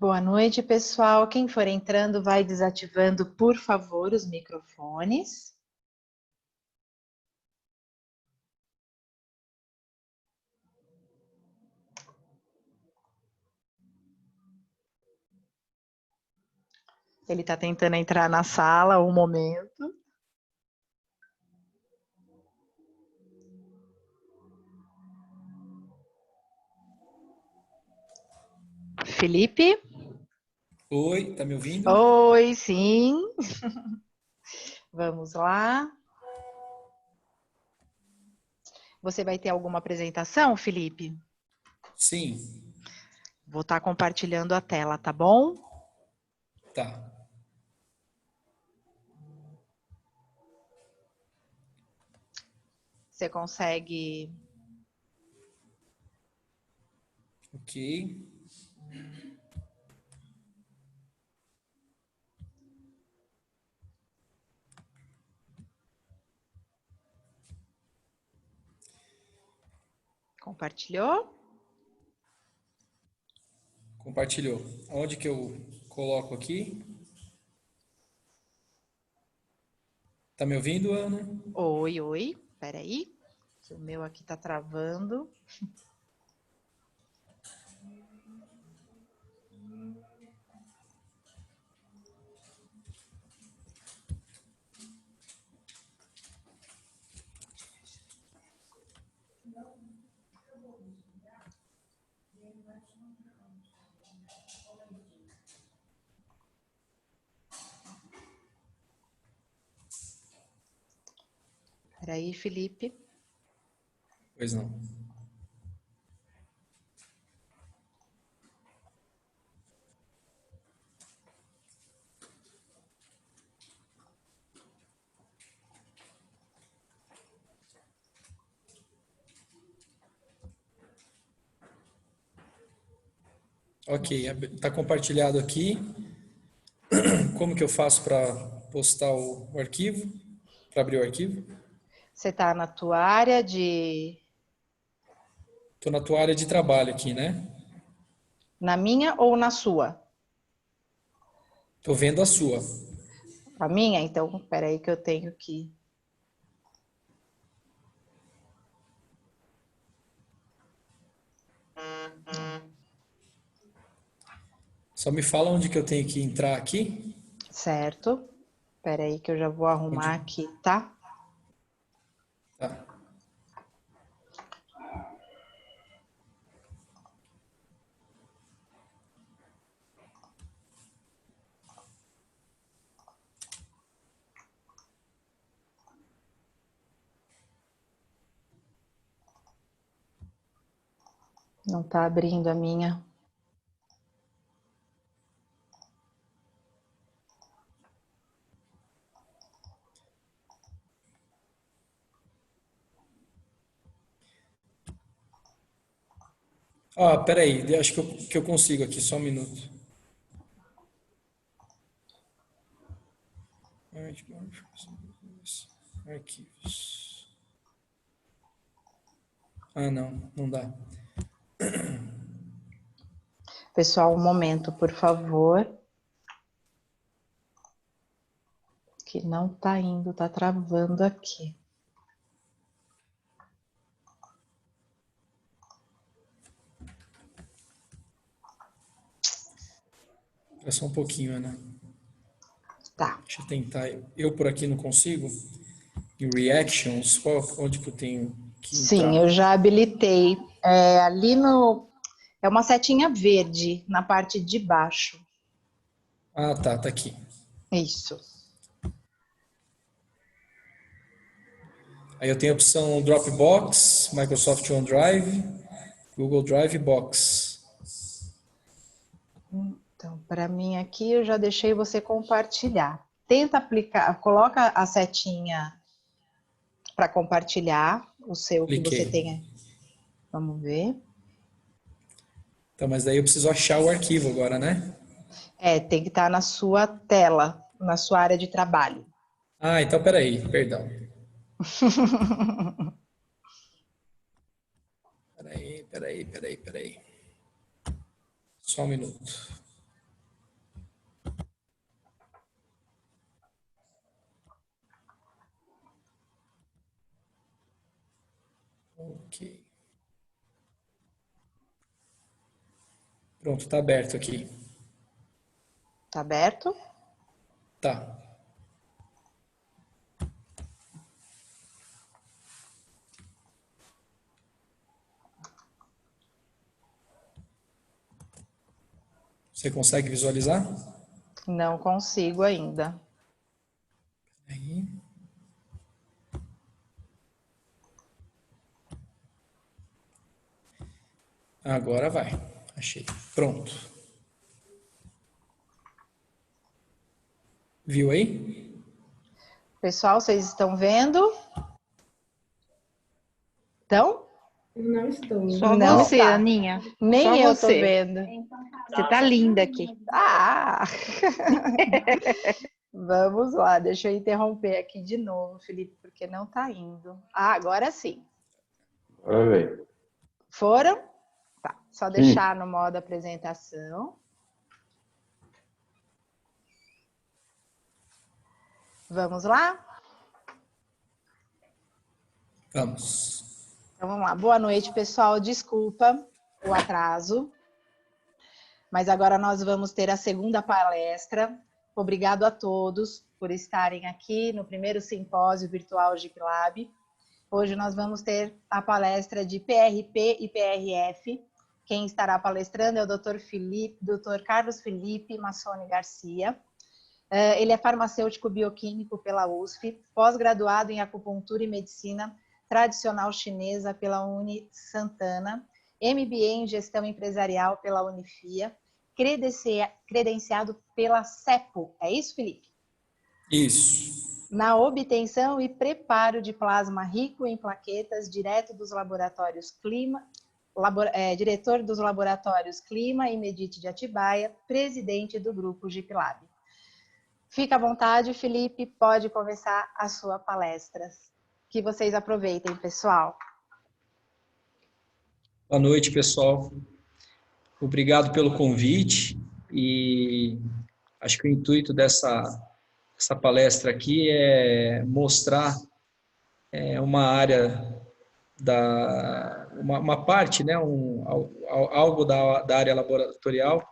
Boa noite, pessoal. Quem for entrando, vai desativando, por favor, os microfones. Ele está tentando entrar na sala, um momento. Felipe? Oi, tá me ouvindo? Oi, sim. Vamos lá. Você vai ter alguma apresentação, Felipe? Sim. Vou estar compartilhando a tela, tá bom? Tá. Você consegue... Ok. Compartilhou? Compartilhou. Onde que eu coloco aqui? Tá me ouvindo, Ana? Oi, oi. Peraí, que o meu aqui tá travando. Peraí, Felipe. Pois não. Ok, tá compartilhado aqui. Como que eu faço para postar o arquivo? Para abrir o arquivo? Você está na tua área de... Tô na tua área de trabalho aqui, né? Na minha ou na sua? Tô vendo a sua. A minha? Então, peraí que eu tenho que... Só me fala onde que eu tenho que entrar aqui. Certo. Peraí que eu já vou arrumar Onde? aqui, tá? Tá. Não tá abrindo a minha. Ah, peraí, acho que eu consigo aqui, só um minuto. Arquivos. Ah, não, não dá. Pessoal, um momento, por favor. Que não tá indo, tá travando aqui. É só um pouquinho, Ana. Tá. Deixa eu tentar. Eu por aqui não consigo. Em Reactions, onde que eu tenho que Sim, entrar? eu já habilitei. Ali no... É uma setinha verde na parte de baixo. Ah, tá aqui. Isso. Aí eu tenho a opção Dropbox, Microsoft OneDrive, Google Drive Box. Então, para mim aqui, eu já deixei você compartilhar. Tenta aplicar, coloca a setinha para compartilhar o seu que você Cliquei. tenha. Vamos ver. Tá, mas daí eu preciso achar o arquivo agora, né? Tem que estar na sua tela, na sua área de trabalho. Ah, então peraí, perdão. Peraí. Só um minuto. Pronto, tá aberto aqui. Tá aberto? Tá. Você consegue visualizar? Não consigo ainda. Aí. Agora vai. Achei. Pronto. Viu aí? Pessoal, vocês estão vendo? Então? Eu não estou. Só Não você, está. Aninha. Nem Só eu você. tô vendo. Você tá linda aqui. Ah! Vamos lá, deixa eu interromper aqui de novo, Felipe, porque não tá indo. Ah, agora sim. Agora vem. Foram? Tá, só Sim. deixar no modo apresentação. Vamos lá? Vamos. Então vamos lá. Boa noite, pessoal. Desculpa o atraso, mas agora nós vamos ter a segunda palestra. Obrigado a todos por estarem aqui no primeiro simpósio virtual GitLab. Hoje nós vamos ter a palestra de PRP e PRF. Quem estará palestrando é o Dr. Carlos Felipe Massoni Garcia. Ele é farmacêutico bioquímico pela USP, pós-graduado em acupuntura e medicina tradicional chinesa pela Uni Santana, MBA em gestão empresarial pela Unifia, credenciado pela CEPO. É isso, Felipe? Isso. Na obtenção e preparo de plasma rico em plaquetas, diretor dos laboratórios Clima e Medite de Atibaia, presidente do grupo GitLab. Fica à vontade, Felipe, pode começar a sua palestra. Que vocês aproveitem, pessoal. Boa noite, pessoal. Obrigado pelo convite e acho que o intuito dessa palestra aqui é mostrar uma área uma parte, né, algo da área laboratorial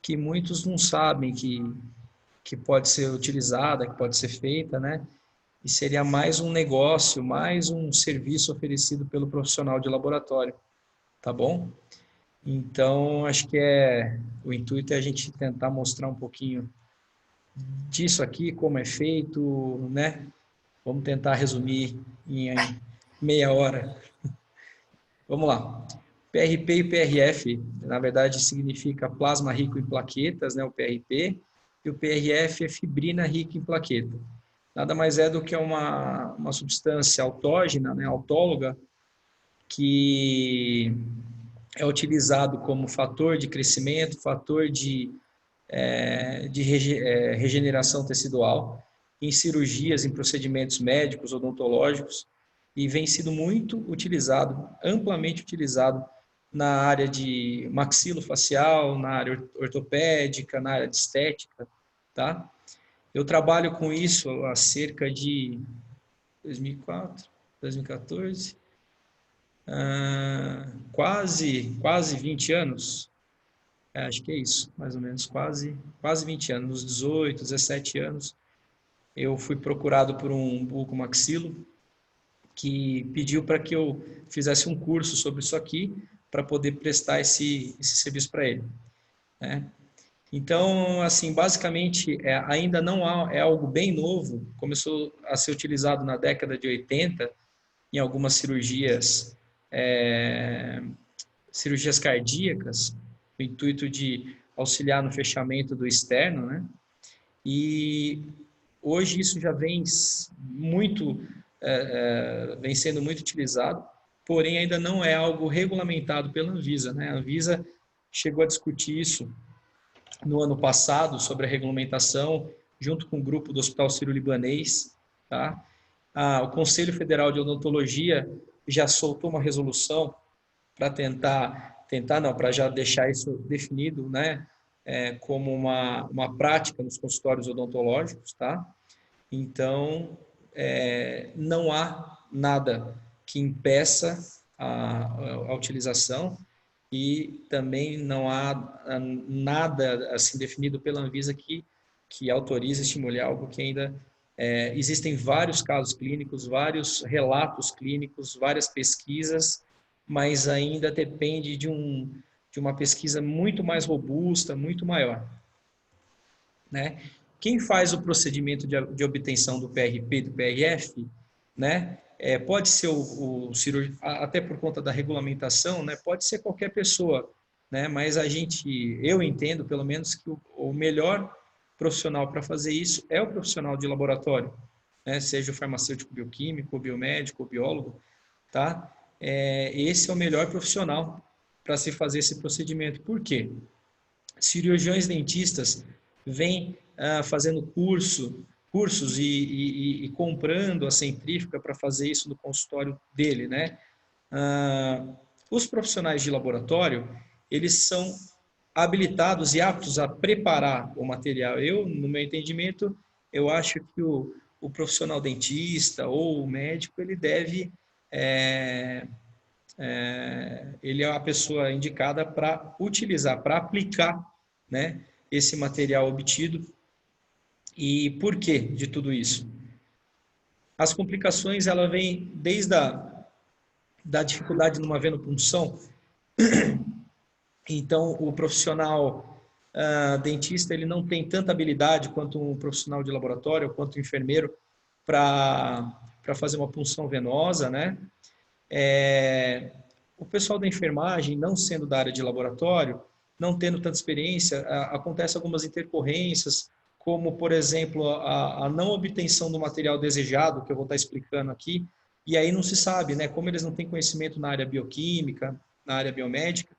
que muitos não sabem que pode ser utilizada, que pode ser feita, né? E seria mais um negócio, mais um serviço oferecido pelo profissional de laboratório, tá bom? Então, acho que o intuito é a gente tentar mostrar um pouquinho disso aqui, como é feito, né? Vamos tentar resumir em meia hora. Vamos lá. PRP e PRF, na verdade, significa plasma rico em plaquetas, né, o PRP, e o PRF é fibrina rica em plaqueta. Nada mais é do que uma substância autógena, né, autóloga, que é utilizado como fator de crescimento, fator de regeneração tecidual, em cirurgias, em procedimentos médicos, odontológicos, e vem sido muito utilizado, amplamente utilizado na área de maxilofacial, na área ortopédica, na área de estética, tá? Eu trabalho com isso há cerca de 2004, 2014, quase 20 anos, acho que é isso, mais ou menos, quase 20 anos, nos 18, 17 anos, eu fui procurado por um bucomaxilo que pediu para que eu fizesse um curso sobre isso aqui, para poder prestar esse serviço para ele, né? Então, assim, basicamente, ainda não é algo bem novo, começou a ser utilizado na década de 80, em algumas cirurgias cardíacas, com o intuito de auxiliar no fechamento do externo, né? E hoje isso já vem vem sendo muito utilizado, porém ainda não é algo regulamentado pela Anvisa, né? A Anvisa chegou a discutir isso no ano passado sobre a regulamentação, junto com o grupo do Hospital Sírio-Libanês, tá? O Conselho Federal de Odontologia já soltou uma resolução para para já deixar isso definido, né? Como uma prática nos consultórios odontológicos, tá? Então, não há nada que impeça a utilização e também não há nada assim definido pela Anvisa que autorize, estimule algo que ainda existem vários casos clínicos, vários relatos clínicos, várias pesquisas, mas ainda depende de uma pesquisa muito mais robusta, muito maior, né? Quem faz o procedimento de obtenção do PRP e do PRF, né? Pode ser o cirurgião, até por conta da regulamentação, né? Pode ser qualquer pessoa, né? Mas eu entendo, pelo menos, que o melhor profissional para fazer isso é o profissional de laboratório, né? Seja o farmacêutico bioquímico, o biomédico, o biólogo, tá? Esse é o melhor profissional para se fazer esse procedimento. Por quê? Cirurgiões dentistas vêm fazendo cursos e comprando a centrífuga para fazer isso no consultório dele, né? Os profissionais de laboratório, eles são habilitados e aptos a preparar o material. No meu entendimento, eu acho que o profissional dentista ou o médico, ele deve ele é a pessoa indicada para utilizar, para aplicar, né, esse material obtido. E por que de tudo isso? As complicações, ela vem desde da dificuldade numa venopunção. Então, o profissional dentista, ele não tem tanta habilidade quanto um profissional de laboratório, quanto um enfermeiro, para fazer uma punção venosa, né? O pessoal da enfermagem, não sendo da área de laboratório, não tendo tanta experiência, acontece algumas intercorrências, como, por exemplo, a não obtenção do material desejado, que eu vou estar explicando aqui, e aí não se sabe, né? Como eles não têm conhecimento na área bioquímica, na área biomédica,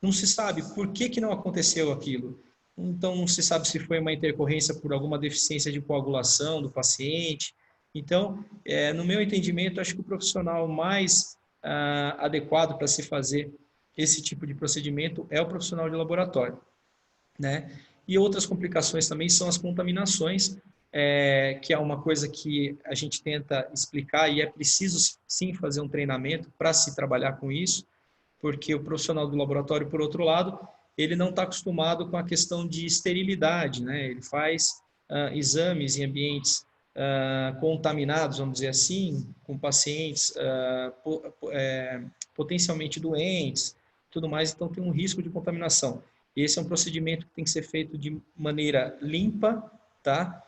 não se sabe por que não aconteceu aquilo. Então, não se sabe se foi uma intercorrência por alguma deficiência de coagulação do paciente. Então, no meu entendimento, acho que o profissional mais adequado para se fazer esse tipo de procedimento é o profissional de laboratório, né? E outras complicações também são as contaminações, que é uma coisa que a gente tenta explicar e é preciso sim fazer um treinamento para se trabalhar com isso, porque o profissional do laboratório, por outro lado, ele não está acostumado com a questão de esterilidade, né? Ele faz exames em ambientes contaminados, vamos dizer assim, com pacientes potencialmente doentes, tudo mais, então tem um risco de contaminação. Esse é um procedimento que tem que ser feito de maneira limpa, tá?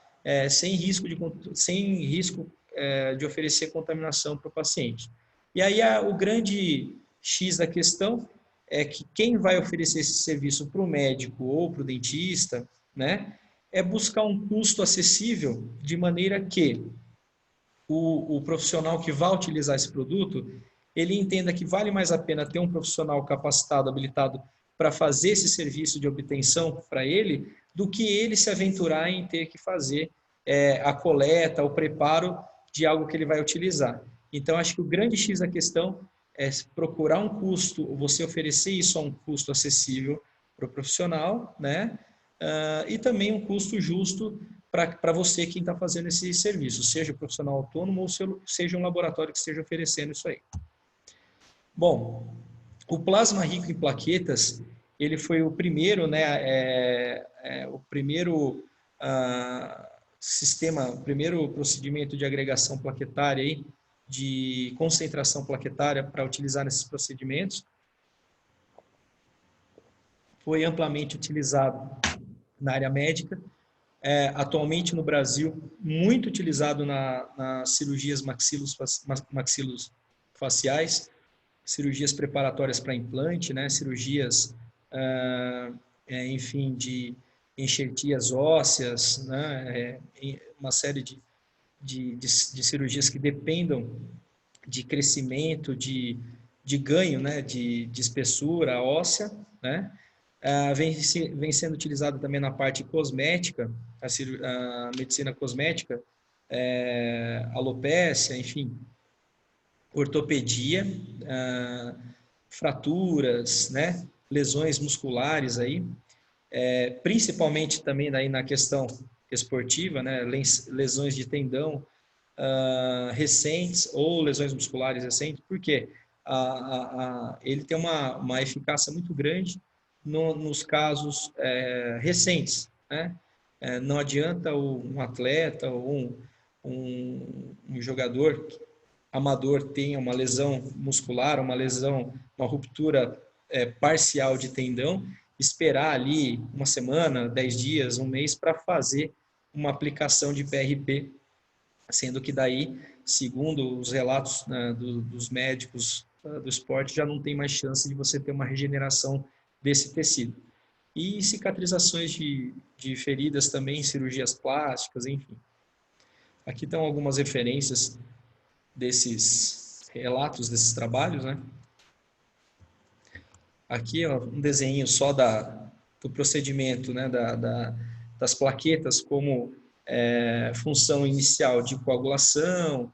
Sem risco de oferecer contaminação para o paciente. E aí o grande X da questão é que quem vai oferecer esse serviço para o médico ou para o dentista, né, é buscar um custo acessível de maneira que o profissional que vai utilizar esse produto, ele entenda que vale mais a pena ter um profissional capacitado, habilitado para fazer esse serviço de obtenção para ele, do que ele se aventurar em ter que fazer a coleta, o preparo de algo que ele vai utilizar. Então, acho que o grande X da questão é procurar um custo, você oferecer isso a um custo acessível para o profissional, né? E também um custo justo para você quem está fazendo esse serviço, seja o profissional autônomo ou seja um laboratório que esteja oferecendo isso aí. Bom, o plasma rico em plaquetas, ele foi o primeiro, né, o primeiro sistema, o primeiro procedimento de agregação plaquetária aí, de concentração plaquetária para utilizar nesses procedimentos. Foi amplamente utilizado na área médica. Atualmente no Brasil, muito utilizado nas cirurgias maxilofaciais, cirurgias preparatórias para implante, né, cirurgias, enfim, de enxertias ósseas, né, uma série de cirurgias que dependam de crescimento, de ganho, né, de espessura óssea, né? Vem sendo utilizado também na parte cosmética, a medicina cosmética, alopécia, enfim, ortopedia, fraturas, né, lesões musculares aí, principalmente também daí na questão esportiva, né, lesões de tendão recentes ou lesões musculares recentes. Por quê? ele tem uma eficácia muito grande nos casos recentes, né? Não adianta um atleta ou um jogador amador tenha uma lesão muscular, uma ruptura parcial de tendão, esperar ali uma semana, 10 dias, um mês para fazer uma aplicação de PRP, sendo que daí, segundo os relatos, né, dos médicos do esporte, já não tem mais chance de você ter uma regeneração desse tecido. E cicatrizações de feridas também, cirurgias plásticas, enfim. Aqui estão algumas referências desses relatos, desses trabalhos, né? Aqui, ó, um desenho só do procedimento, né, das plaquetas como função inicial de coagulação,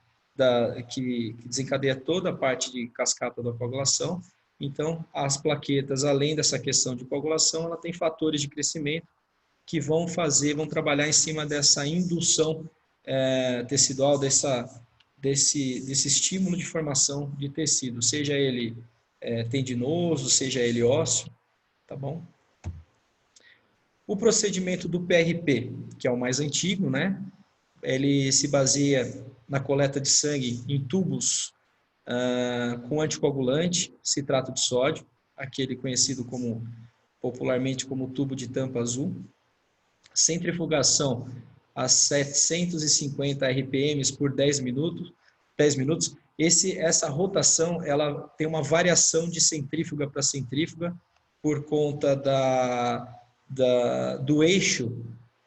que desencadeia toda a parte de cascata da coagulação. Então, as plaquetas, além dessa questão de coagulação, ela tem fatores de crescimento que vão trabalhar em cima dessa indução tecidual, desse estímulo de formação de tecido, seja ele tendinoso, seja ele ósseo, tá bom? O procedimento do PRP, que é o mais antigo, né? Ele se baseia na coleta de sangue em tubos com anticoagulante, citrato de sódio, aquele conhecido popularmente como tubo de tampa azul, centrifugação a 750 RPM por 10 minutos. Essa rotação, ela tem uma variação de centrífuga para centrífuga por conta do eixo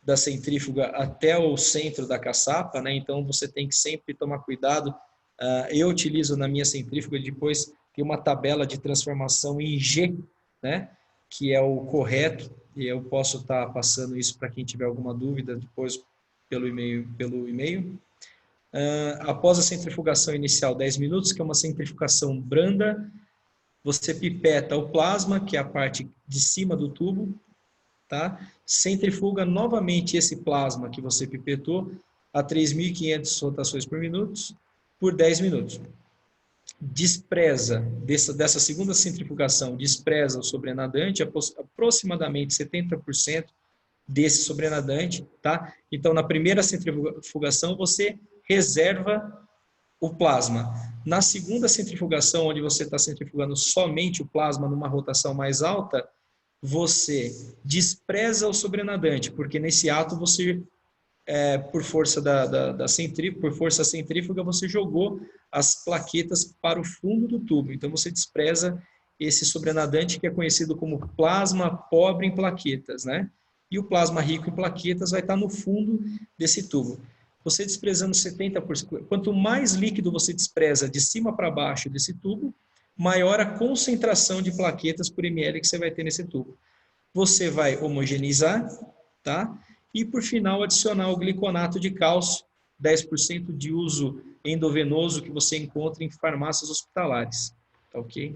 da centrífuga até o centro da caçapa, né? Então você tem que sempre tomar cuidado. Eu utilizo na minha centrífuga, depois tem uma tabela de transformação em G, né? Que é o correto, e eu posso estar passando isso para quem tiver alguma dúvida depois pelo e-mail. Após a centrifugação inicial, 10 minutos, que é uma centrifugação branda, você pipeta o plasma, que é a parte de cima do tubo, tá? Centrifuga novamente esse plasma que você pipetou a 3.500 rotações por minuto, por 10 minutos. Despreza, dessa segunda centrifugação, despreza o sobrenadante, aproximadamente 70% desse sobrenadante, tá? Então, na primeira centrifugação, você reserva o plasma. Na segunda centrifugação, onde você está centrifugando somente o plasma numa rotação mais alta, você despreza o sobrenadante, porque nesse ato você, por força por força centrífuga, você jogou as plaquetas para o fundo do tubo. Então, você despreza esse sobrenadante que é conhecido como plasma pobre em plaquetas, né? E o plasma rico em plaquetas vai estar no fundo desse tubo. Você desprezando 70%, quanto mais líquido você despreza de cima para baixo desse tubo, maior a concentração de plaquetas por ml que você vai ter nesse tubo. Você vai homogeneizar, tá? E por final adicionar o gliconato de cálcio, 10% de uso endovenoso que você encontra em farmácias hospitalares, tá ok?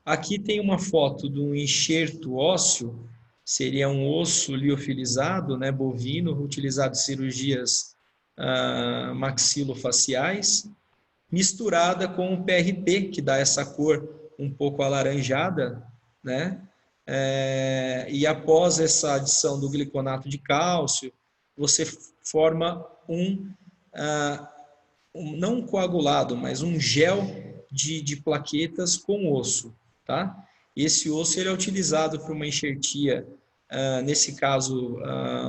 Aqui tem uma foto de um enxerto ósseo, seria um osso liofilizado, né, bovino, utilizado em cirurgias maxilofaciais, misturada com o PRP, que dá essa cor um pouco alaranjada, né? E após essa adição do gliconato de cálcio, você forma não um coagulado, mas um gel de plaquetas com osso, tá? Esse osso ele é utilizado para uma enxertia, nesse caso,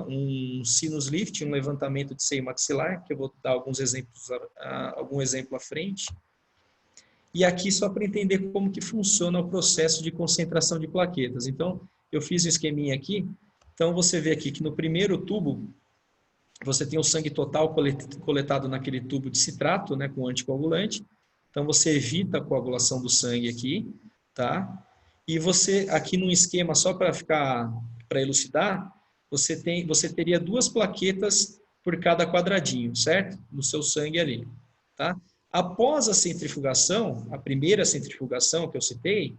um sinus lift, um levantamento de seio maxilar, que eu vou dar algum exemplo à frente. E aqui só para entender como que funciona o processo de concentração de plaquetas. Então, eu fiz um esqueminha aqui. Então, você vê aqui que no primeiro tubo, você tem o sangue total coletado naquele tubo de citrato, né, com anticoagulante. Então, você evita a coagulação do sangue aqui, tá? E você, aqui num esquema, só para elucidar, você teria 2 plaquetas por cada quadradinho, certo? No seu sangue ali, tá? Após a centrifugação, a primeira centrifugação que eu citei,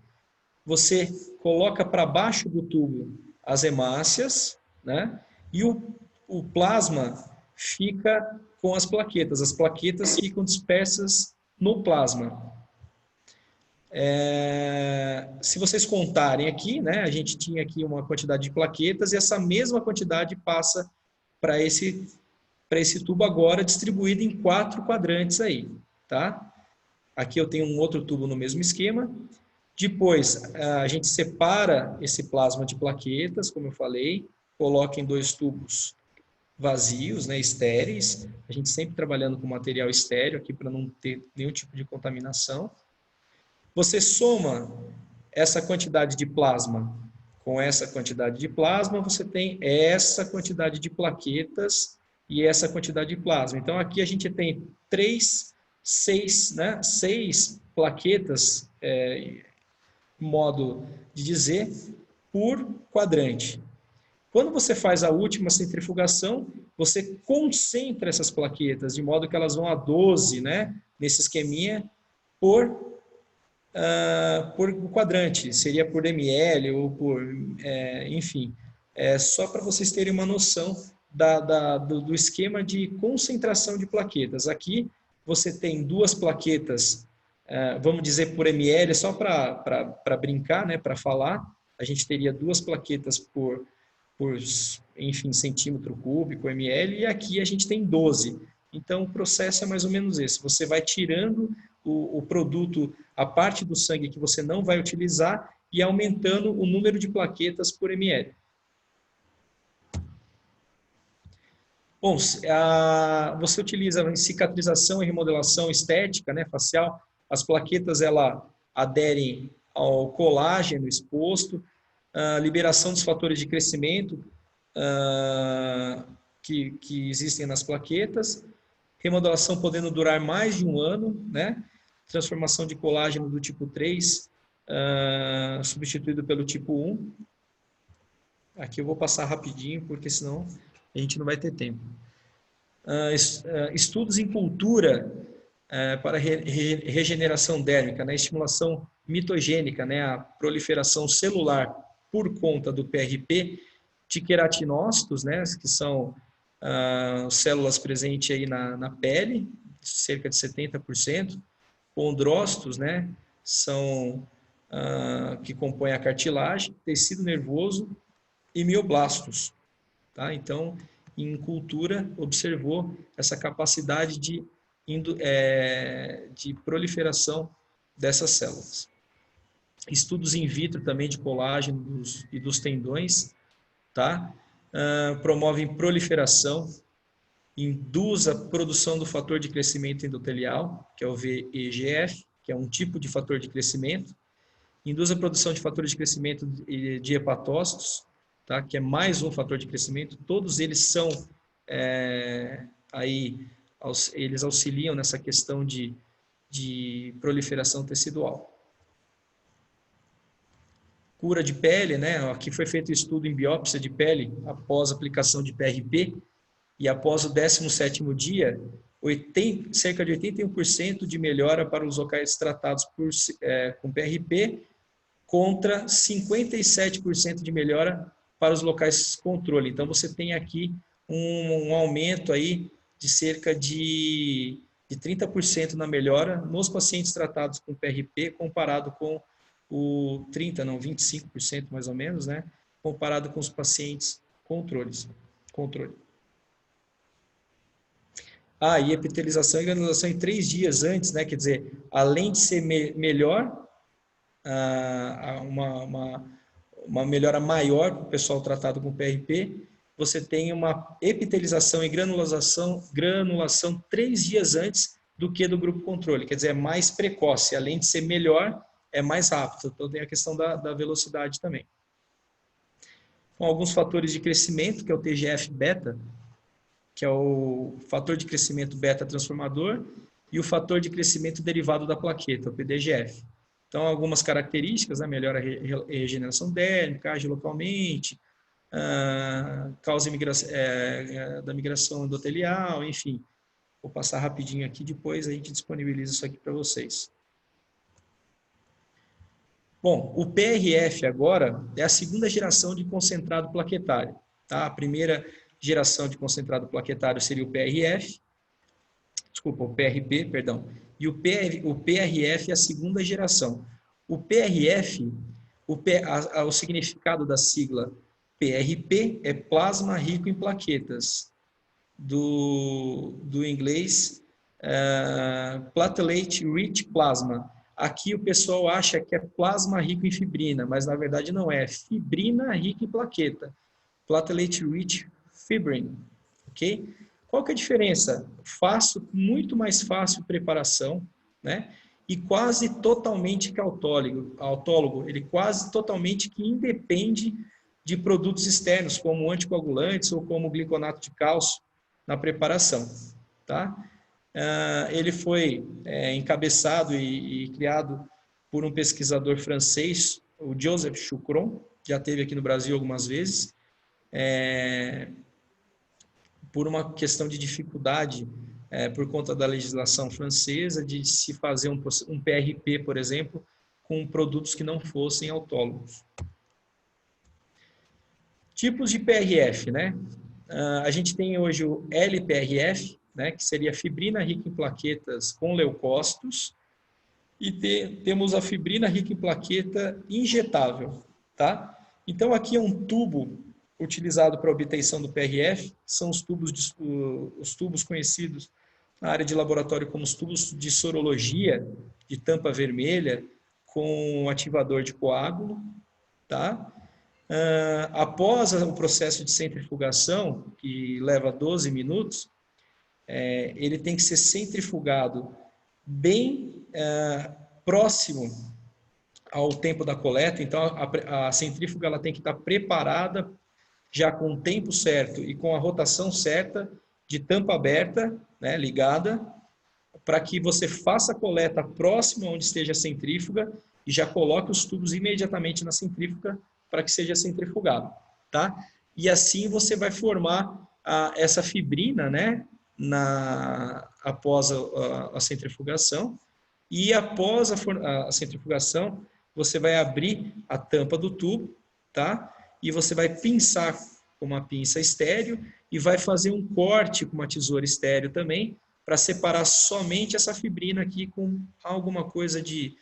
você coloca para baixo do tubo as hemácias, né? E o plasma fica com as plaquetas. As plaquetas ficam dispersas no plasma, Se vocês contarem aqui, né, a gente tinha aqui uma quantidade de plaquetas e essa mesma quantidade passa para esse tubo agora distribuído em 4 quadrantes aí, tá? Aqui eu tenho um outro tubo no mesmo esquema. Depois, a gente separa esse plasma de plaquetas, como eu falei, coloca em 2 tubos vazios, né, estéreis. A gente sempre trabalhando com material estéreo aqui para não ter nenhum tipo de contaminação. Você soma essa quantidade de plasma com essa quantidade de plasma, você tem essa quantidade de plaquetas e essa quantidade de plasma. Então, aqui a gente tem 6 plaquetas, modo de dizer, por quadrante. Quando você faz a última centrifugação, você concentra essas plaquetas, de modo que elas vão a 12, né, nesse esqueminha, por quadrante, seria por ml ou por, enfim, só para vocês terem uma noção do esquema de concentração de plaquetas. Aqui você tem 2 plaquetas, vamos dizer por ml, só para brincar, né, para falar, a gente teria 2 plaquetas por enfim, centímetro cúbico, ml, e aqui a gente tem 12. Então, o processo é mais ou menos esse. Você vai tirando o produto, a parte do sangue que você não vai utilizar e aumentando o número de plaquetas por ml. Bom, você utiliza em cicatrização e remodelação estética, né, facial. As plaquetas ela aderem ao colágeno exposto, liberação dos fatores de crescimento que existem nas plaquetas, remodelação podendo durar mais de 1 ano, né? Transformação de colágeno do tipo 3, substituído pelo tipo 1. Aqui eu vou passar rapidinho, porque senão a gente não vai ter tempo. Estudos em cultura para regeneração dérmica, né? Estimulação mitogênica, né? A proliferação celular por conta do PRP, de queratinócitos, né? Que são células presentes aí na pele, cerca de 70%, condrócitos, né, são que compõem a cartilagem, tecido nervoso e mioblastos, tá? Então, em cultura, observou essa capacidade de proliferação dessas células. Estudos in vitro também de colágeno e dos tendões, tá? Promovem proliferação, induz a produção do fator de crescimento endotelial, que é o VEGF, que é um tipo de fator de crescimento, induz a produção de fatores de crescimento de hepatócitos, tá? Que é mais um fator de crescimento. Todos eles são, eles auxiliam nessa questão de proliferação tecidual. Cura de pele, né? Aqui foi feito estudo em biópsia de pele após aplicação de PRP, e após o 17º dia, cerca de 81% de melhora para os locais tratados com PRP, contra 57% de melhora para os locais controle. Então, você tem aqui um aumento aí de cerca de 30% na melhora nos pacientes tratados com PRP, comparado com o 25% mais ou menos, né? Comparado com os pacientes controle. E epitelização e granulação em 3 dias antes, né? Quer dizer, além de ser melhor, uma melhora maior para o pessoal tratado com PRP, você tem uma epitelização e granulação 3 dias antes do que do grupo controle. Quer dizer, é mais precoce. Além de ser melhor, é mais rápido. Então, tem a questão da velocidade também. Com alguns fatores de crescimento, que é o TGF-beta, que é o fator de crescimento beta-transformador, e o fator de crescimento derivado da plaqueta, o PDGF. Então, algumas características, né? Melhora a regeneração dérmica, age localmente, causa da migração endotelial, enfim. Vou passar rapidinho aqui, depois a gente disponibiliza isso aqui para vocês. Bom, o PRF agora é a 2ª geração de concentrado plaquetário. Tá? A primeira geração de concentrado plaquetário seria o PRP, perdão. E o PRF é a 2ª geração. O PRF, o significado da sigla PRP é plasma rico em plaquetas, do inglês platelet rich plasma. Aqui o pessoal acha que é plasma rico em fibrina, mas na verdade não é, fibrina rica em plaqueta, platelet rich fibrin, ok? Qual que é a diferença? Fácil, muito mais fácil preparação, né? E quase totalmente que autólogo, ele quase totalmente que independe de produtos externos, como anticoagulantes ou como gliconato de cálcio na preparação, tá? Ele foi encabeçado e criado por um pesquisador francês, o Joseph Choucron, já esteve aqui no Brasil algumas vezes, por uma questão de dificuldade, por conta da legislação francesa, de se fazer um PRP, por exemplo, com produtos que não fossem autólogos. Tipos de PRF, né? A gente tem hoje o LPRF, né, que seria fibrina rica em plaquetas com leucócitos, e temos a fibrina rica em plaqueta injetável, tá? Então aqui é um tubo utilizado para a obtenção do PRF, são os tubos conhecidos na área de laboratório como os tubos de sorologia, de tampa vermelha, com ativador de coágulo, tá? Após o processo de centrifugação, que leva 12 minutos, ele tem que ser centrifugado bem próximo ao tempo da coleta. Então, a centrífuga ela tem que estar preparada já com o tempo certo e com a rotação certa, de tampa aberta, né, ligada, para que você faça a coleta próxima onde esteja a centrífuga e já coloque os tubos imediatamente na centrífuga para que seja centrifugado, tá? E assim você vai formar essa fibrina, né, após a centrifugação, e após a centrifugação, você vai abrir a tampa do tubo, tá? E você vai pinçar com uma pinça estéreo e vai fazer um corte com uma tesoura estéreo também, para separar somente essa fibrina aqui com alguma coisa de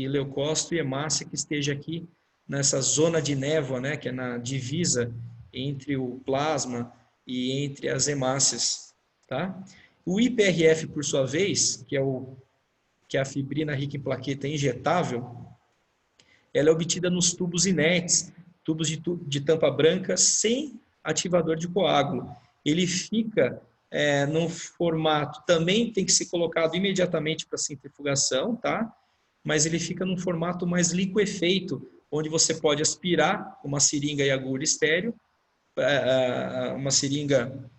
leucócito e hemácia que esteja aqui nessa zona de névoa, né, que é na divisa entre o plasma e entre as hemácias, tá? O IPRF, por sua vez, que é a fibrina rica em plaqueta injetável, ela é obtida nos tubos inertes, tubos de tampa branca sem ativador de coágulo. Ele fica num formato, também tem que ser colocado imediatamente para centrifugação, tá? Mas ele fica num formato mais liquefeito, onde você pode aspirar uma seringa e agulha estéreo, uma seringa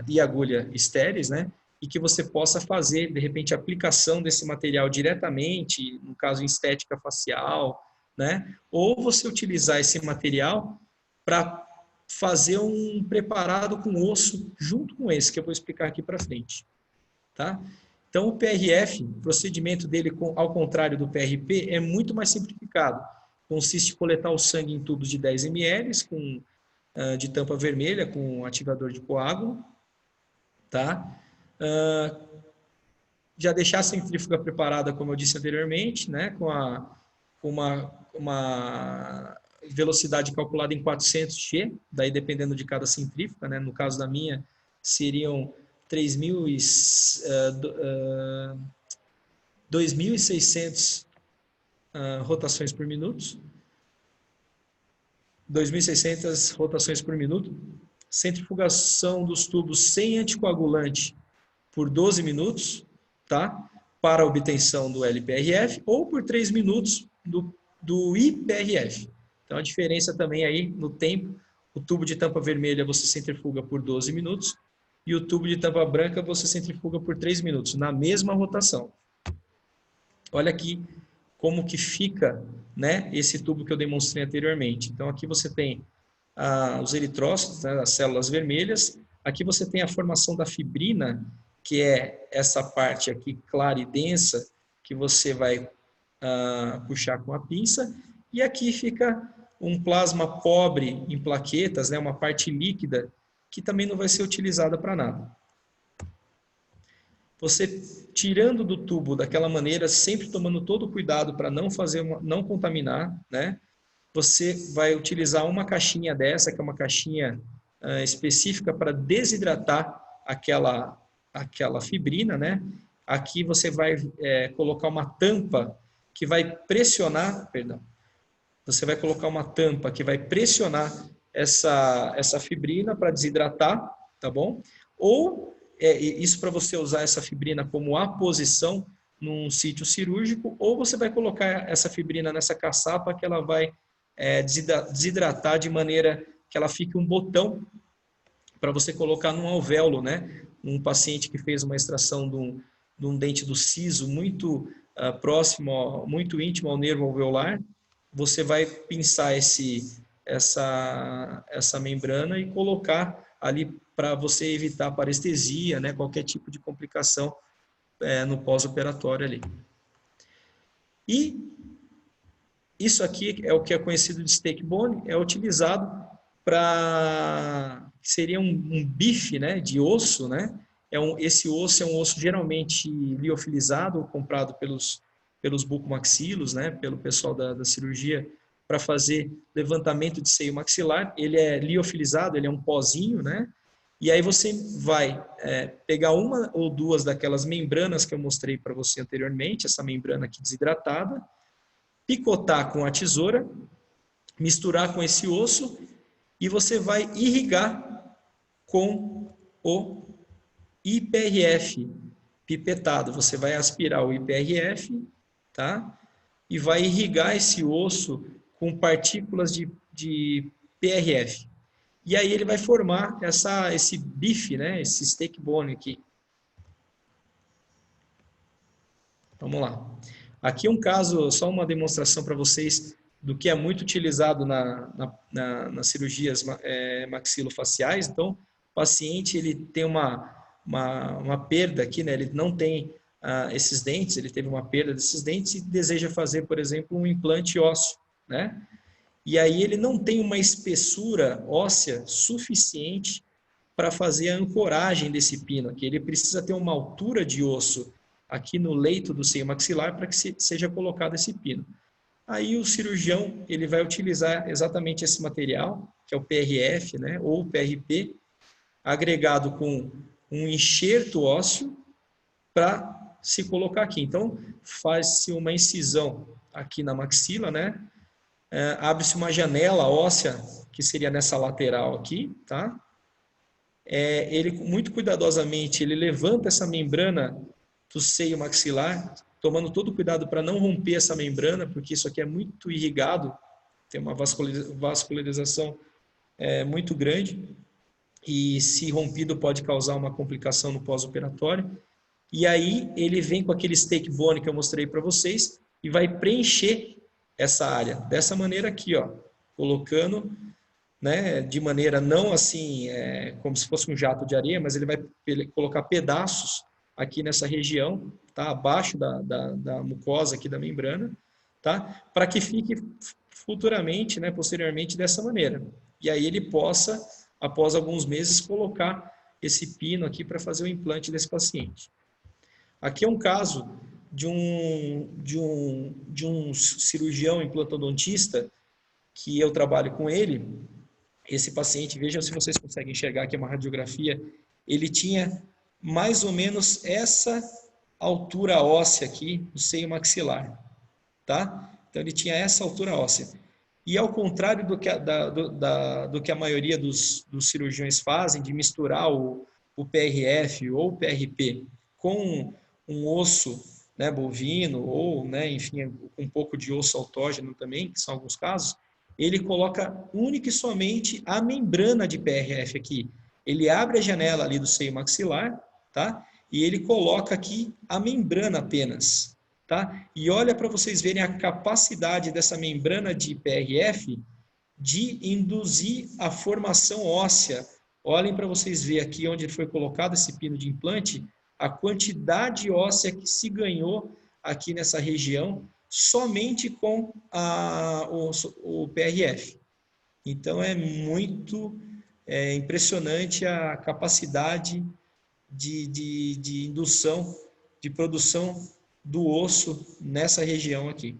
e agulha estéreis, né? E que você possa fazer, de repente, a aplicação desse material diretamente, no caso, em estética facial, né? Ou você utilizar esse material para fazer um preparado com osso junto com esse, que eu vou explicar aqui para frente, tá? Então, o PRF, o procedimento dele, ao contrário do PRP, é muito mais simplificado. Consiste em coletar o sangue em tubos de 10 ml, de tampa vermelha, com ativador de coágulo, tá? Já deixar a centrífuga preparada, como eu disse anteriormente, né? Com uma velocidade calculada em 400 G, daí dependendo de cada centrífuga, né? No caso da minha, seriam 2.600 rotações por minuto. 2.600 rotações por minuto. Centrifugação dos tubos sem anticoagulante por 12 minutos, tá? Para a obtenção do LPRF, ou por 3 minutos do IPRF. Então, a diferença também aí no tempo, o tubo de tampa vermelha você centrifuga por 12 minutos, e o tubo de tampa branca você centrifuga por 3 minutos, na mesma rotação. Olha aqui como que fica, né, esse tubo que eu demonstrei anteriormente. Então, aqui você tem os eritrócitos, né, as células vermelhas. Aqui você tem a formação da fibrina, que é essa parte aqui clara e densa, que você vai puxar com a pinça. E aqui fica um plasma pobre em plaquetas, né, uma parte líquida, que também não vai ser utilizada para nada. você tirando do tubo daquela maneira, sempre tomando todo o cuidado para não contaminar, né? Você vai utilizar uma caixinha dessa, que é uma caixinha específica para desidratar aquela fibrina, né? Aqui você vai colocar uma tampa que vai pressionar, perdão, você vai colocar uma tampa que vai pressionar essa fibrina para desidratar, tá bom? Ou isso para você usar essa fibrina como aposição num sítio cirúrgico, ou você vai colocar essa fibrina nessa caçapa que ela vai desidratar de maneira que ela fique um botão para você colocar num alvéolo, né? Um paciente que fez uma extração de um dente do siso muito próximo, muito íntimo ao nervo alveolar, você vai pinçar essa membrana e colocar ali para você evitar parestesia, né? Qualquer tipo de complicação no pós-operatório ali. E isso aqui é o que é conhecido de steak bone, é utilizado seria um bife, né, de osso, né? Esse osso é um osso geralmente liofilizado, comprado pelos bucomaxilos, né, pelo pessoal da cirurgia, para fazer levantamento de seio maxilar. Ele é liofilizado, ele é um pozinho, né? E aí você vai pegar uma ou duas daquelas membranas que eu mostrei para você anteriormente, essa membrana aqui desidratada, picotar com a tesoura, misturar com esse osso e você vai irrigar com o IPRF pipetado. Você vai aspirar o IPRF, tá? E vai irrigar esse osso com partículas de PRF. E aí ele vai formar esse bife, né? Esse steak bone aqui. Vamos lá. Aqui um caso, só uma demonstração para vocês do que é muito utilizado nas cirurgias maxilofaciais. Então, o paciente ele tem uma perda aqui, né? Ele não tem esses dentes, ele teve uma perda desses dentes e deseja fazer, por exemplo, um implante ósseo, né? E aí ele não tem uma espessura óssea suficiente para fazer a ancoragem desse pino aqui. Ele precisa ter uma altura de osso aqui no leito do seio maxilar para que seja colocado esse pino. Aí o cirurgião ele vai utilizar exatamente esse material, que é o PRF, né, ou PRP, agregado com um enxerto ósseo para se colocar aqui. Então, faz-se uma incisão aqui na maxila, né? Abre-se uma janela óssea, que seria nessa lateral aqui, tá? Ele, muito cuidadosamente, ele levanta essa membrana do seio maxilar, tomando todo o cuidado para não romper essa membrana, porque isso aqui é muito irrigado, tem uma vascularização muito grande, e se rompido pode causar uma complicação no pós-operatório. E aí ele vem com aquele steak bone que eu mostrei para vocês e vai preencher essa área, dessa maneira aqui, ó, colocando, né, de maneira não assim, como se fosse um jato de areia, mas ele vai colocar pedaços aqui nessa região, tá, abaixo da mucosa aqui da membrana, tá, para que fique futuramente, né, posteriormente dessa maneira. E aí ele possa, após alguns meses, colocar esse pino aqui para fazer o implante desse paciente. Aqui é um caso de um cirurgião implantodontista que eu trabalho com ele. Esse paciente, vejam se vocês conseguem enxergar aqui uma radiografia, ele tinha mais ou menos essa altura óssea aqui no seio maxilar, tá? Então ele tinha essa altura óssea. E ao contrário do que a maioria dos cirurgiões fazem, de misturar o PRF ou o PRP com um osso, né, bovino, ou, né, enfim, um pouco de osso autógeno também, que são alguns casos, ele coloca única e somente a membrana de PRF aqui. Ele abre a janela ali do seio maxilar, tá? E ele coloca aqui a membrana apenas, tá? E olha para vocês verem a capacidade dessa membrana de PRF de induzir a formação óssea. Olhem para vocês verem aqui onde foi colocado esse pino de implante, a quantidade óssea que se ganhou aqui nessa região somente com o PRF. Então é muito impressionante a capacidade de indução, de produção do osso nessa região aqui.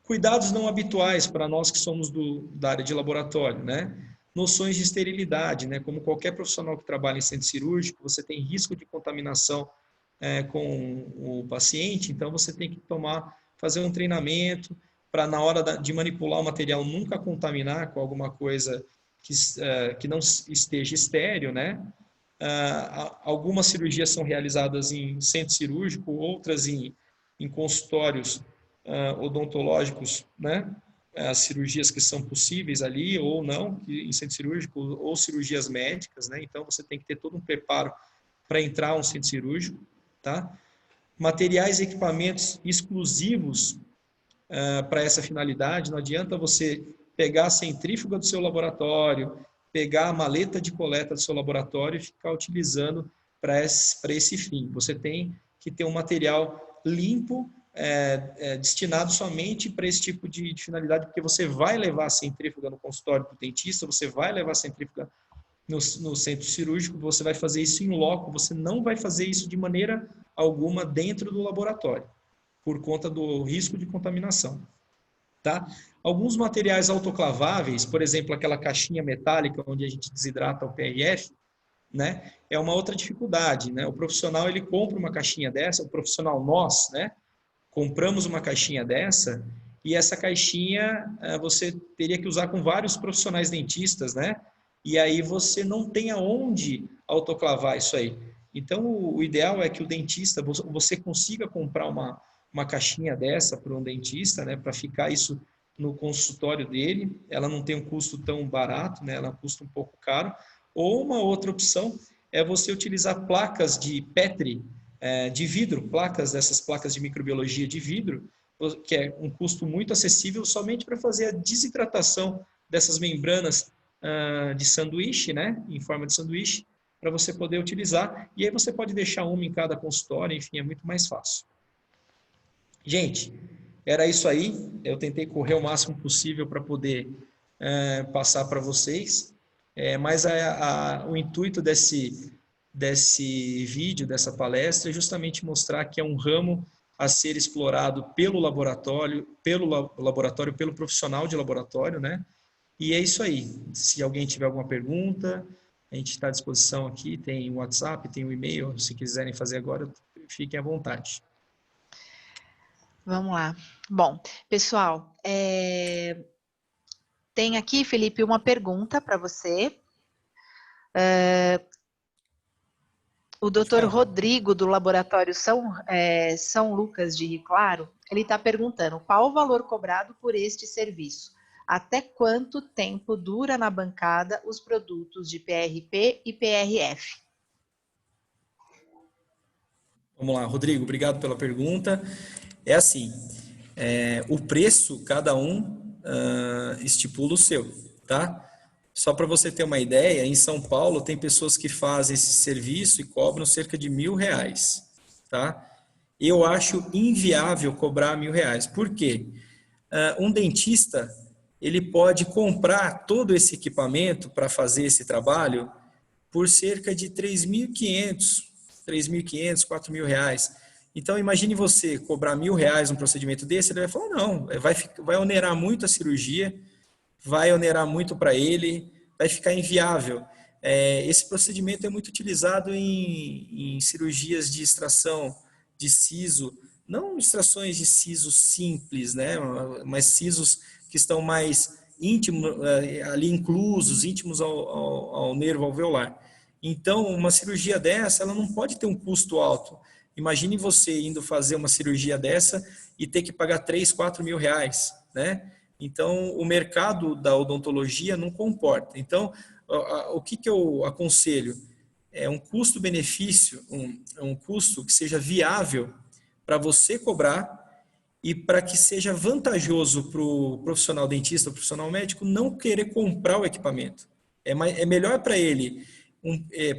Cuidados não habituais para nós que somos da área de laboratório, né? Noções de esterilidade, né? Como qualquer profissional que trabalha em centro cirúrgico, você tem risco de contaminação com o paciente, então você tem que fazer um treinamento para na hora de manipular o material nunca contaminar com alguma coisa que não esteja estéril, né? Algumas cirurgias são realizadas em centro cirúrgico, outras em consultórios odontológicos, né? As cirurgias que são possíveis ali ou não, em centro cirúrgico, ou cirurgias médicas, né? Então você tem que ter todo um preparo para entrar a um centro cirúrgico, tá? Materiais e equipamentos exclusivos para essa finalidade. Não adianta você pegar a centrífuga do seu laboratório, pegar a maleta de coleta do seu laboratório e ficar utilizando para esse fim. Você tem que ter um material limpo, destinado somente para esse tipo de finalidade, porque você vai levar a centrífuga no consultório do dentista, você vai levar a centrífuga no centro cirúrgico, você vai fazer isso em loco, você não vai fazer isso de maneira alguma dentro do laboratório, por conta do risco de contaminação. Tá? Alguns materiais autoclaváveis, por exemplo, aquela caixinha metálica onde a gente desidrata o PRF, né, é uma outra dificuldade, né? O profissional ele compra uma caixinha dessa, o profissional nós, né, compramos uma caixinha dessa e essa caixinha você teria que usar com vários profissionais dentistas, né? E aí você não tem aonde autoclavar isso aí. Então o ideal é que o dentista, você consiga comprar uma caixinha dessa para um dentista, né, para ficar isso no consultório dele. Ela não tem um custo tão barato, né, ela custa um pouco caro. Ou uma outra opção é você utilizar placas de Petri, de vidro, dessas placas de microbiologia de vidro, que é um custo muito acessível somente para fazer a desidratação dessas membranas de sanduíche, né, em forma de sanduíche, para você poder utilizar. E aí você pode deixar uma em cada consultório, enfim, é muito mais fácil. Gente, era isso aí. Eu tentei correr o máximo possível para poder passar para vocês, mas o intuito desse vídeo, dessa palestra, é justamente mostrar que é um ramo a ser explorado pelo laboratório, pelo profissional de laboratório, né? E é isso aí. Se alguém tiver alguma pergunta, a gente está à disposição aqui, tem o WhatsApp, tem o e-mail, se quiserem fazer agora, fiquem à vontade. Vamos lá. Bom, pessoal, tem aqui, Felipe, uma pergunta para você. O doutor Rodrigo, do Laboratório São Lucas de Rio Claro, ele está perguntando qual o valor cobrado por este serviço? Até quanto tempo dura na bancada os produtos de PRP e PRF? Vamos lá, Rodrigo, obrigado pela pergunta. É assim, o preço, cada um estipula o seu, tá? Só para você ter uma ideia, em São Paulo tem pessoas que fazem esse serviço e cobram cerca de R$1.000, tá? Eu acho inviável cobrar R$1.000. Por quê? Um dentista, ele pode comprar todo esse equipamento para fazer esse trabalho por cerca de R$3.500, R$4.000. Então, imagine você cobrar R$1.000 um procedimento desse, ele vai falar, não, vai onerar muito a cirurgia, vai onerar muito para ele, vai ficar inviável. Esse procedimento é muito utilizado em cirurgias de extração de siso, não extrações de siso simples, né, mas sisos que estão mais íntimos, ali inclusos, íntimos ao nervo alveolar. Então, uma cirurgia dessa, ela não pode ter um custo alto. Imagine você indo fazer uma cirurgia dessa e ter que pagar R$3.000, R$4.000, né? Então, o mercado da odontologia não comporta. Então, o que eu aconselho? É um custo-benefício, um custo que seja viável para você cobrar e para que seja vantajoso para o profissional dentista, o profissional médico, não querer comprar o equipamento. É melhor para ele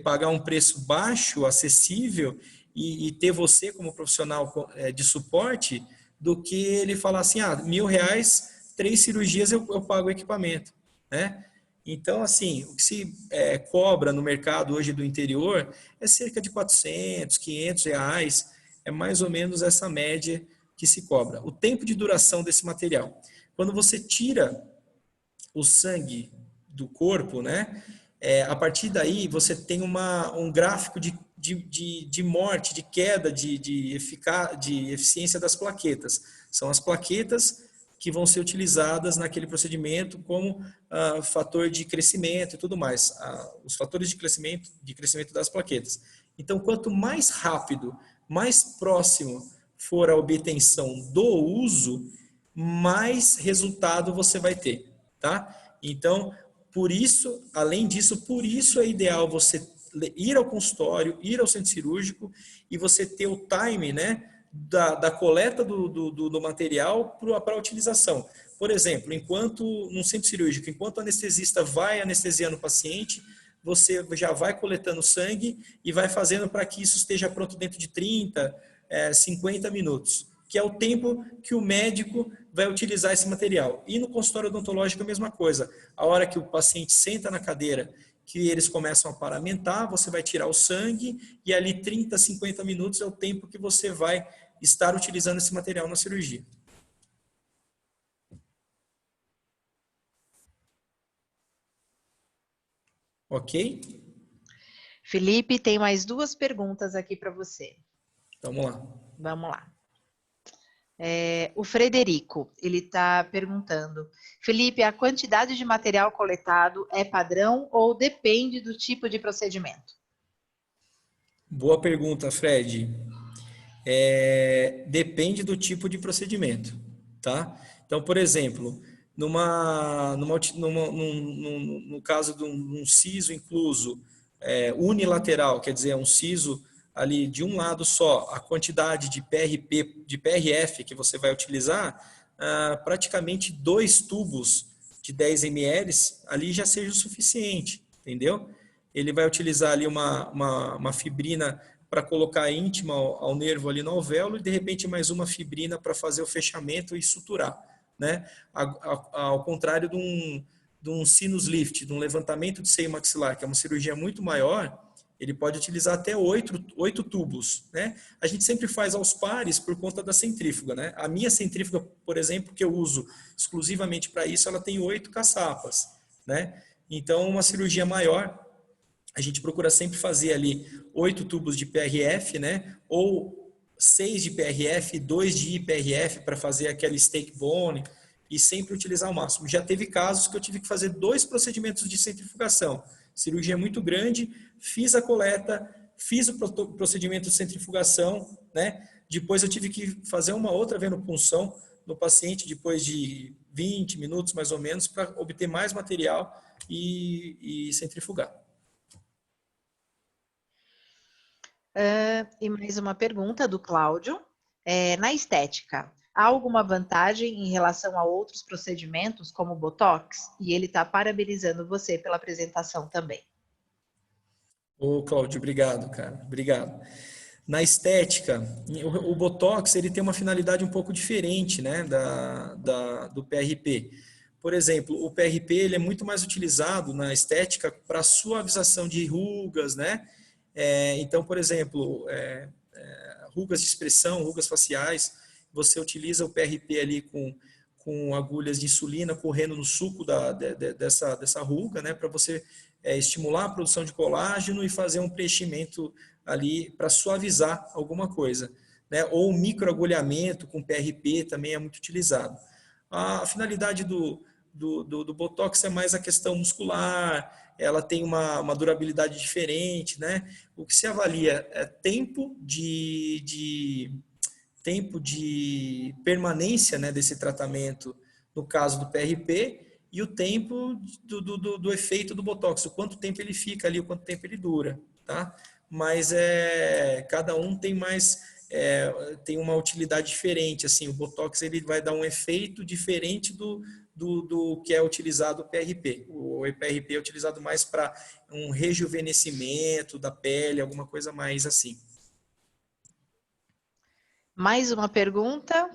pagar um preço baixo, acessível, e ter você como profissional de suporte, do que ele falar assim, R$1.000, 3 cirurgias eu pago o equipamento, né? Então, assim, o que se cobra no mercado hoje do interior é cerca de 400, 500 reais, é mais ou menos essa média que se cobra. O tempo de duração desse material. Quando você tira o sangue do corpo, né? A partir daí você tem um gráfico de morte, de queda, de eficiência das plaquetas. São as plaquetas que vão ser utilizadas naquele procedimento como fator de crescimento e tudo mais, os fatores de crescimento das plaquetas. Então, quanto mais rápido, mais próximo for a obtenção do uso, mais resultado você vai ter, tá? Então, por isso, além disso, por isso é ideal você ir ao consultório, ir ao centro cirúrgico e você ter o time, né, da coleta do material para a utilização. Por exemplo, enquanto no centro cirúrgico, enquanto o anestesista vai anestesiando o paciente, você já vai coletando sangue e vai fazendo para que isso esteja pronto dentro de 30, 50 minutos, que é o tempo que o médico vai utilizar esse material. E no consultório odontológico a mesma coisa. A hora que o paciente senta na cadeira, que eles começam a paramentar, você vai tirar o sangue e ali 30, 50 minutos é o tempo que você vai estar utilizando esse material na cirurgia. Ok? Felipe, tem mais 2 perguntas aqui para você. Vamos lá. Vamos lá. O Frederico, ele está perguntando, Felipe, a quantidade de material coletado é padrão ou depende do tipo de procedimento? Boa pergunta, Fred. Depende do tipo de procedimento, tá? Então, por exemplo, no caso de um siso incluso unilateral, quer dizer, um siso ali de um lado só, a quantidade de PRP, de PRF que você vai utilizar, praticamente 2 tubos de 10 ml ali já seja o suficiente, entendeu? Ele vai utilizar ali uma fibrina para colocar íntima ao nervo ali no alvéolo e de repente mais uma fibrina para fazer o fechamento e suturar, né? Ao contrário de um sinus lift, de um levantamento de seio maxilar, que é uma cirurgia muito maior, ele pode utilizar até 8 tubos, né? A gente sempre faz aos pares por conta da centrífuga, né? A minha centrífuga, por exemplo, que eu uso exclusivamente para isso, ela tem 8 caçapas, né? Então, uma cirurgia maior, a gente procura sempre fazer ali 8 tubos de PRF, né? Ou 6 de PRF, 2 de IPRF para fazer aquela steak bone e sempre utilizar o máximo. Já teve casos que eu tive que fazer 2 procedimentos de centrifugação. Cirurgia muito grande, fiz a coleta, fiz o procedimento de centrifugação, né? Depois eu tive que fazer uma outra venopunção no paciente depois de 20 minutos mais ou menos para obter mais material e centrifugar. E mais uma pergunta do Cláudio. Na estética, há alguma vantagem em relação a outros procedimentos, como o Botox? E ele está parabenizando você pela apresentação também. Ô, Cláudio, obrigado, cara. Obrigado. Na estética, o Botox ele tem uma finalidade um pouco diferente, né, do PRP. Por exemplo, o PRP ele é muito mais utilizado na estética para suavização de rugas, né? Então, por exemplo, rugas de expressão, rugas faciais, você utiliza o PRP ali com agulhas de insulina correndo no suco dessa ruga, né, para você estimular a produção de colágeno e fazer um preenchimento ali para suavizar alguma coisa, né? Ou o microagulhamento com PRP também é muito utilizado. A finalidade do Botox é mais a questão muscular, ela tem uma durabilidade diferente, né? O que se avalia é tempo de permanência, né, desse tratamento no caso do PRP e o tempo do efeito do Botox, o quanto tempo ele fica ali, o quanto tempo ele dura, tá? Mas cada um tem tem uma utilidade diferente, assim, o Botox ele vai dar um efeito diferente do que é utilizado o PRP. O PRP é utilizado mais para um rejuvenescimento da pele, alguma coisa mais assim. Mais uma pergunta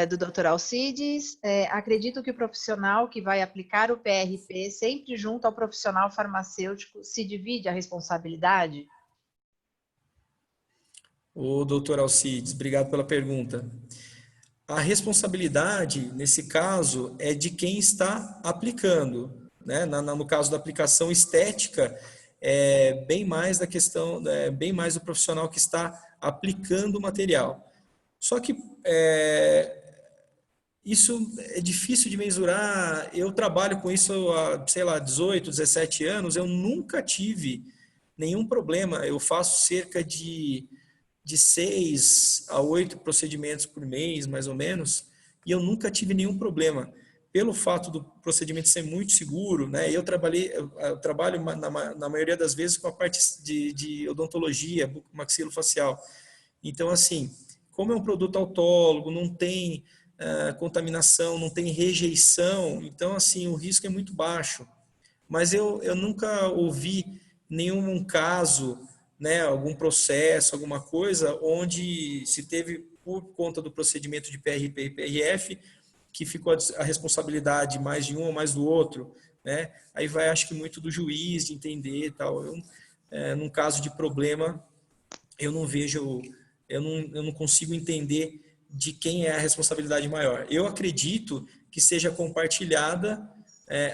Do Dr. Alcides. Acredito que o profissional que vai aplicar o PRP sempre junto ao profissional farmacêutico se divide a responsabilidade? O doutor Alcides, obrigado pela pergunta. A responsabilidade, nesse caso, é de quem está aplicando, né? No caso da aplicação estética, é bem mais da questão, bem mais do profissional que está aplicando o material. Só que isso é difícil de mensurar. Eu trabalho com isso há, sei lá, 18, 17 anos, eu nunca tive nenhum problema. Eu faço cerca de 6 a 8 procedimentos por mês, mais ou menos, e eu nunca tive nenhum problema. Pelo fato do procedimento ser muito seguro, né? Eu trabalho na maioria das vezes com a parte de odontologia, maxilofacial. Então, assim, como é um produto autólogo, não tem contaminação, não tem rejeição, então, assim, o risco é muito baixo. Mas eu nunca ouvi nenhum caso, né, algum processo, alguma coisa, onde se teve, por conta do procedimento de PRP e PRF, que ficou a responsabilidade mais de um ou mais do outro, né? Aí vai, acho que muito do juiz de entender e tal. Num caso de problema, eu não vejo, eu não consigo entender de quem é a responsabilidade maior. Eu acredito que seja compartilhada,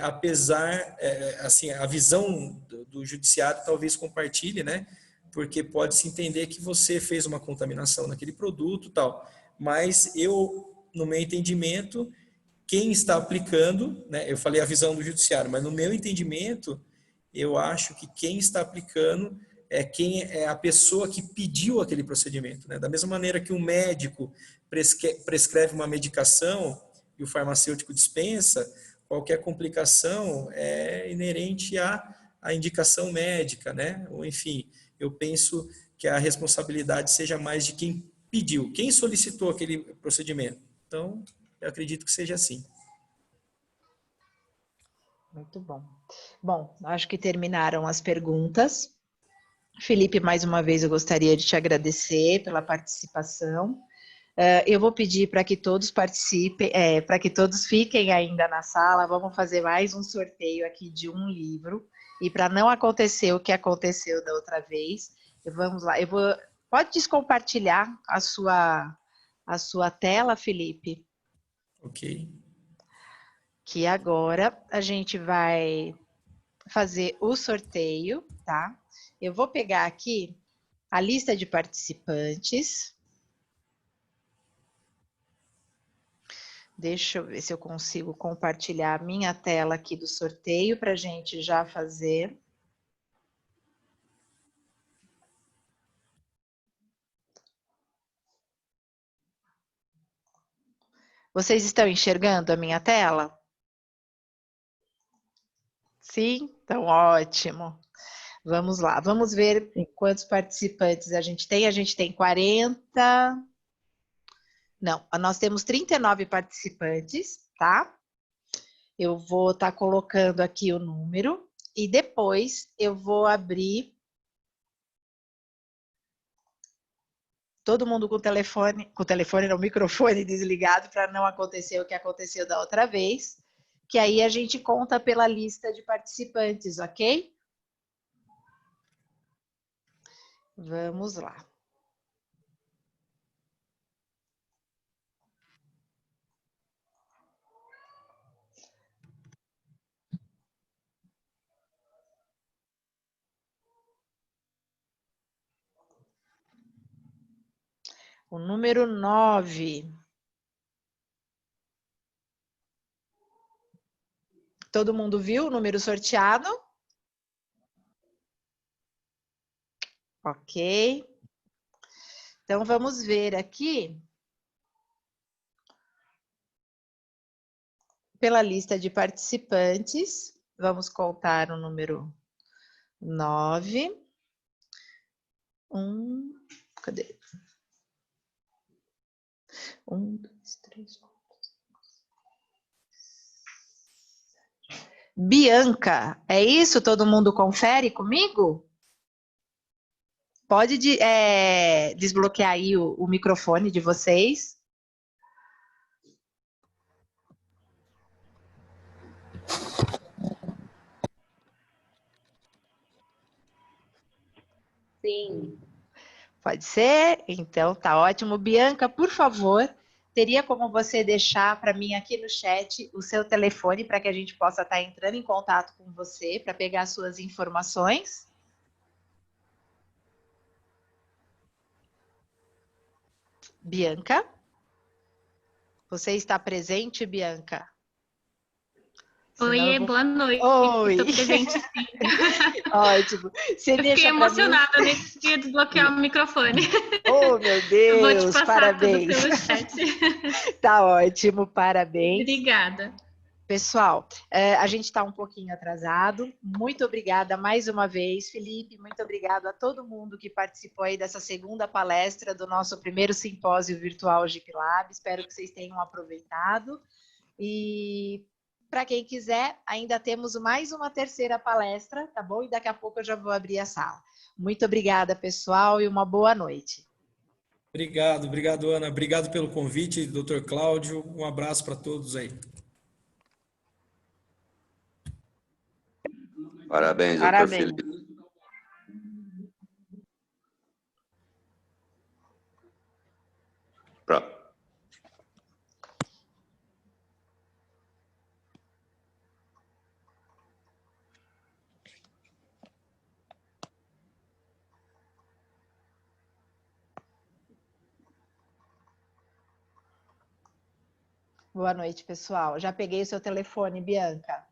apesar, assim, a visão do judiciário talvez compartilhe, né? Porque pode-se entender que você fez uma contaminação naquele produto, tal. Mas eu, no meu entendimento, quem está aplicando, né? Eu falei a visão do judiciário, mas no meu entendimento, eu acho que quem está aplicando quem é a pessoa que pediu aquele procedimento, né? Da mesma maneira que um médico prescreve uma medicação e o farmacêutico dispensa, qualquer complicação é inerente à indicação médica, né? Ou enfim, eu penso que a responsabilidade seja mais de quem pediu, quem solicitou aquele procedimento. Então, eu acredito que seja assim. Muito bom. Bom, acho que terminaram as perguntas. Felipe, mais uma vez eu gostaria de te agradecer pela participação. Eu vou pedir para que todos participem, para que todos fiquem ainda na sala. Vamos fazer mais um sorteio aqui de um livro. E para não acontecer o que aconteceu da outra vez, vamos lá. Pode descompartilhar a sua tela, Felipe? Ok. Que agora a gente vai fazer o sorteio, tá? Eu vou pegar aqui a lista de participantes. Deixa eu ver se eu consigo compartilhar a minha tela aqui do sorteio para a gente já fazer. Vocês estão enxergando a minha tela? Sim? Então, ótimo. Vamos lá, vamos ver quantos participantes a gente tem. A gente tem 40... Não, nós temos 39 participantes, tá? Eu vou estar colocando aqui o número e depois eu vou abrir todo mundo com o telefone não, o microfone desligado para não acontecer o que aconteceu da outra vez, que aí a gente conta pela lista de participantes, ok? Vamos lá. O número 9. Todo mundo viu o número sorteado? Ok. Então, vamos ver aqui pela lista de participantes. Vamos contar o número 9. Cadê? 1, 2, 3, 4, 5, 6, 7. Bianca, é isso? Todo mundo confere comigo? Pode desbloquear aí o microfone de vocês. Sim. Pode ser? Então tá ótimo. Bianca, por favor, teria como você deixar para mim aqui no chat o seu telefone para que a gente possa estar entrando em contato com você para pegar suas informações? Bianca? Você está presente, Bianca? Oi, boa noite. Oi! Estou presente, sim. Ótimo. Você Eu fiquei emocionada, nem conseguia desbloquear o microfone. Oh, meu Eu vou te Deus, passar parabéns. tudo pelo chat. Tá ótimo, parabéns. Obrigada. Pessoal, a gente está um pouquinho atrasado. Muito obrigada mais uma vez, Felipe. Muito obrigado a todo mundo que participou aí dessa segunda palestra do nosso primeiro simpósio virtual GitLab. Espero que vocês tenham aproveitado. E para quem quiser, ainda temos mais uma terceira palestra, tá bom? E daqui a pouco eu já vou abrir a sala. Muito obrigada, pessoal, e uma boa noite. Obrigado, Ana. Obrigado pelo convite, Dr. Cláudio. Um abraço para todos aí. Parabéns, doutor Parabéns. Felipe. Pronto. Boa noite, pessoal. Já peguei o seu telefone, Bianca.